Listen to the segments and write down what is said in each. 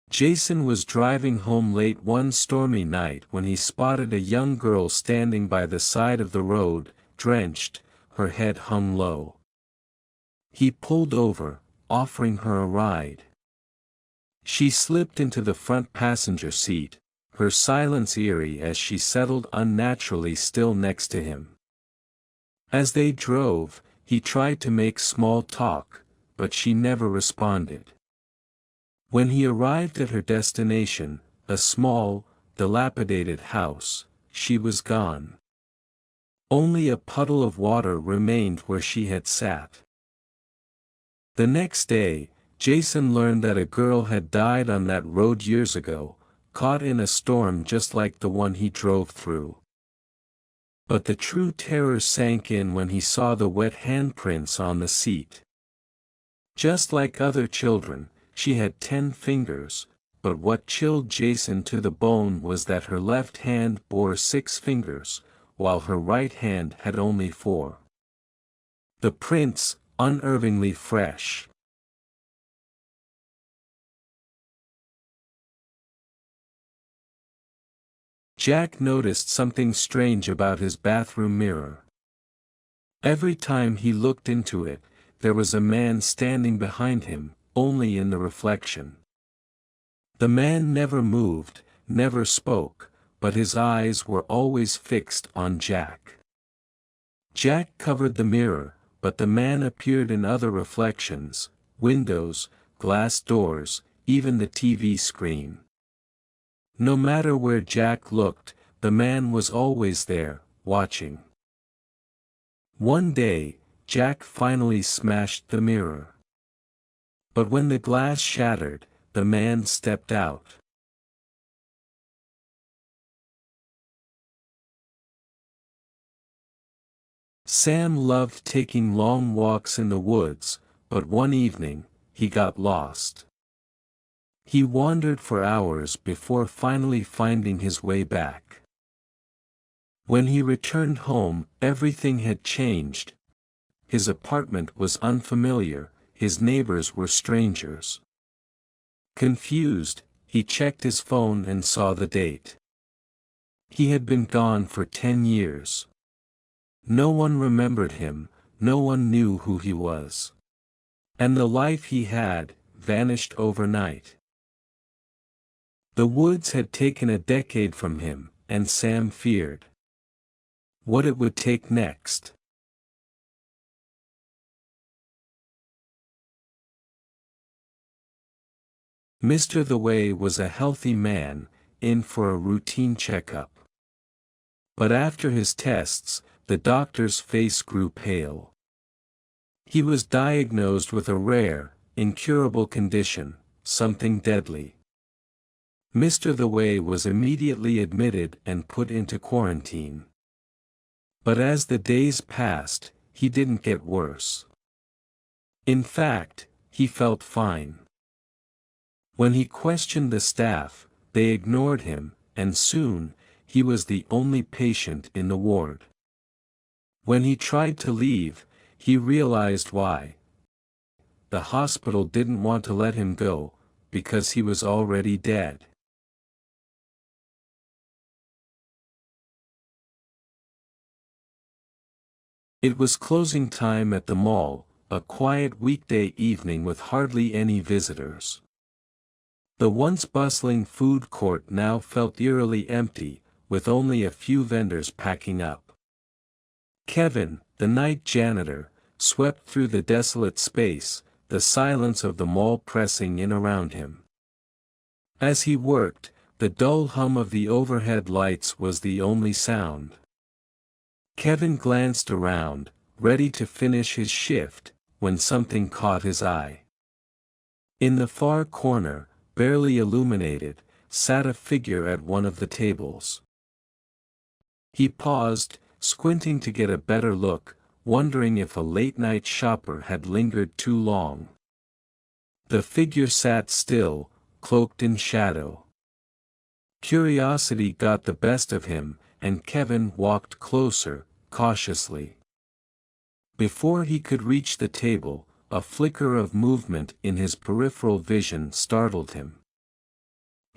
Jason was driving home late one stormy night when he spotted a young girl standing by the side of the road, drenched, her head hung low. He pulled over, offering her a ride. She slipped into the front passenger seat, her silence eerie as she settled unnaturally still next to him. As they drove, he tried to make small talk, but she never responded. When he arrived at her destination, a small, dilapidated house, she was gone. Only a puddle of water remained where she had sat. The next day, Jason learned that a girl had died on that road years ago, caught in a storm just like the one he drove through. But the true terror sank in when he saw the wet handprints on the seat. Just like other children, she had 10 fingers, but what chilled Jason to the bone was that her left hand bore 6 fingers, while her right hand had only 4. The prints, unervingly fresh. Jack noticed something strange about his bathroom mirror. Every time he looked into it, there was a man standing behind him, only in the reflection. The man never moved, never spoke, but his eyes were always fixed on Jack. Jack covered the mirror, but the man appeared in other reflections, windows, glass doors, even the TV screen. No matter where Jack looked, the man was always there, watching. One day, Jack finally smashed the mirror. But when the glass shattered, the man stepped out. Sam loved taking long walks in the woods, but one evening, he got lost. He wandered for hours before finally finding his way back. When he returned home, everything had changed. His apartment was unfamiliar, his neighbors were strangers. Confused, he checked his phone and saw the date. He had been gone for 10 years. No one remembered him, no one knew who he was. And the life he had, vanished overnight. The woods had taken a decade from him, and Sam feared what it would take next. Mr. The Way was a healthy man, in for a routine checkup. But after his tests, the doctor's face grew pale. He was diagnosed with a rare, incurable condition, something deadly. Mr. The Way was immediately admitted and put into quarantine. But as the days passed, he didn't get worse. In fact, he felt fine. When he questioned the staff, they ignored him, and soon, he was the only patient in the ward. When he tried to leave, he realized why. The hospital didn't want to let him go, because he was already dead. It was closing time at the mall, a quiet weekday evening with hardly any visitors. The once bustling food court now felt eerily empty, with only a few vendors packing up. Kevin, the night janitor, swept through the desolate space, the silence of the mall pressing in around him. As he worked, the dull hum of the overhead lights was the only sound. Kevin glanced around, ready to finish his shift, when something caught his eye. In the far corner, barely illuminated, sat a figure at one of the tables. He paused, squinting to get a better look, wondering if a late-night shopper had lingered too long. The figure sat still, cloaked in shadow. Curiosity got the best of him, and Kevin walked closer, cautiously. Before he could reach the table, a flicker of movement in his peripheral vision startled him.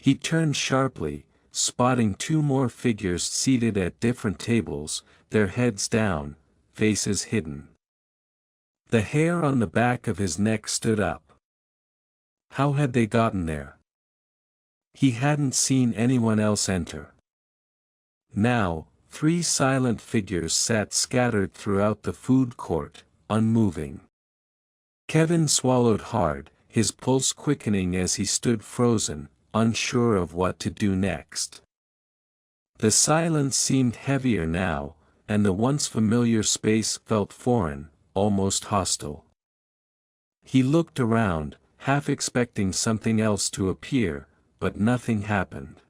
He turned sharply, spotting two more figures seated at different tables, their heads down, faces hidden. The hair on the back of his neck stood up. How had they gotten there? He hadn't seen anyone else enter. Now, 3 silent figures sat scattered throughout the food court, unmoving. Kevin swallowed hard, his pulse quickening as he stood frozen, unsure of what to do next. The silence seemed heavier now, and the once familiar space felt foreign, almost hostile. He looked around, half expecting something else to appear, but nothing happened.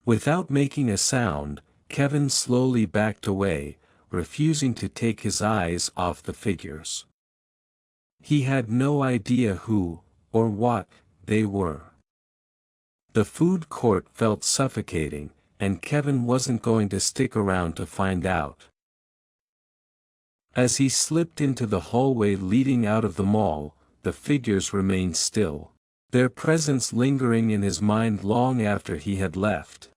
Without making a sound, Kevin slowly backed away, refusing to take his eyes off the figures. He had no idea who, or what, they were. The food court felt suffocating, and Kevin wasn't going to stick around to find out. As he slipped into the hallway leading out of the mall, the figures remained still, their presence lingering in his mind long after he had left.